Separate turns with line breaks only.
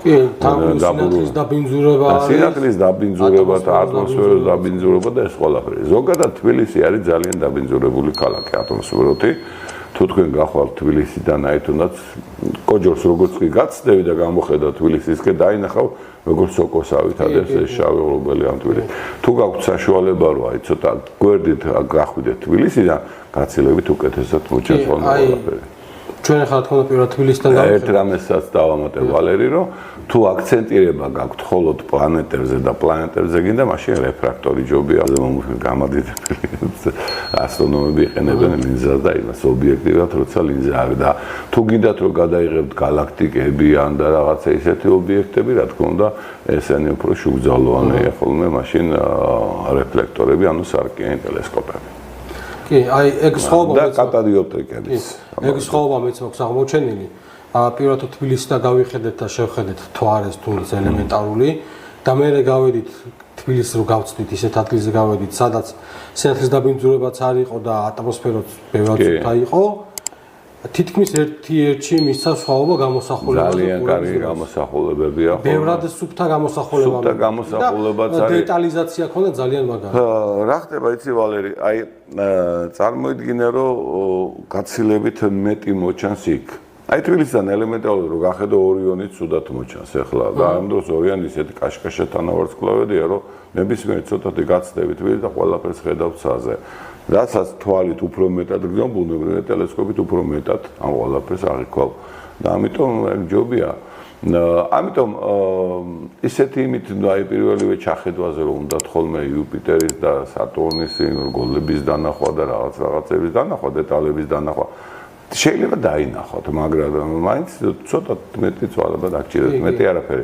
სინათლის დაბინძურება არის.
სინათლის დაბინძურება და ატმოსფეროს დაბინძურება და ეს ყველაფერი. ზოგადად თბილისი არის ძალიან დაბინძურებული ქალაქი ატმოსფეროთი. თუ თქვენ გახვალთ თბილისიდან აი თუნდაც კოჯორს როგორც კი გაცდები და გამოხედავთ თბილისისკენ დაინახავ როგორც სოკოსავით ადეს ეს შავი ღრუბელი ამ თბილისში. თუ გაქვთ საშუალება რომ აი ცოტა გვერდით გახვიდეთ თბილისიდან, გაცილებით უკეთესად მოჩანს ყველაფერი.
ჩვენ ახლა თქო პირად თბილისიდან გავხდით.
ერთ რამესაც დავამატებ ვალერი, რომ თუ აქცენტირება გაქვთ მხოლოდ პლანეტებზე და პლანეტებზე გინდა, მაშინ რეფრაქტორი ჯობია. გამადიდებელი ასტრონომები იყენებენ ლინზას და იმას ობიექტივად, როცა ლინზა აქვს და თუ გინდათ რომ გადაიღებთ გალაქტიკები ან და რაღაცა ისეთი ობიექტები, რა თქმა უნდა, ესენი უფრო შუგძალოვანია ხოლმე, მაშინ რეფლექტორები, ანუ სარკიანი ტელესკოპები.
კი, აი ეგ სხვაობა
და კატადიოპტრიკების.
ეგ სხვაობა მეც მაქვს აღმოჩენილი. პირველად თბილისიდან გავიხედეთ და შევხედეთ თვარეს თუნდაც ელემენტარული და მე გავედით თბილისს რო გავწვით ისეთ ადგილზე გავედით, სადაც სინათლის დაბინძურებაც არ იყო და ატმოსფეროც ბევრად ცუდა იყო. თითქმის ერთ-ერთი მისცა სხვაობა გამოსახულებას.
ძალიან კარგი გამოსახულებებია ხოლმე.
ბევრად სუფთა გამოსახულება.
სუფთა გამოსახულებაც არის.
დეტალიზაცია ქონდა ძალიან მაგარი.
რა ხდება იცი ვალერი? აი წარმოიდგინე რომ გაცილებით მეტი მოჩანს იქ. აი თბილისიდან ელემენტარულად რომ გახედო ორიონი ცუდად მოჩანს ახლა და ამ დროს ორიონი ისეთი კაშკაშათან ვარსკვლავედია რომ ნებისმიერ ცოტათი გაცდებით თბილისს და ყველაფერს ხედავთ ცაზე. რასაც თვალით უფრო მეტად გძნობ, ბუნებრივად ტელესკოპით უფრო მეტად ამ ყველაფერს აღიქვავ. და ამიტომ ეგ ჯობია. ამიტომ ისეთი იმით აი პირველივე ჩახედვაზე რომ უნდათ ხოლმე იუპიტერის და სატურნის რგოლების დანახვა და რაღაცების დანახვა, დეტალების დანახვა. შეიძლება დაინახოთ, მაგრამ მაინც ცოტა მეტი ცვალება დაგჭირებთ, მეტი არაფერი.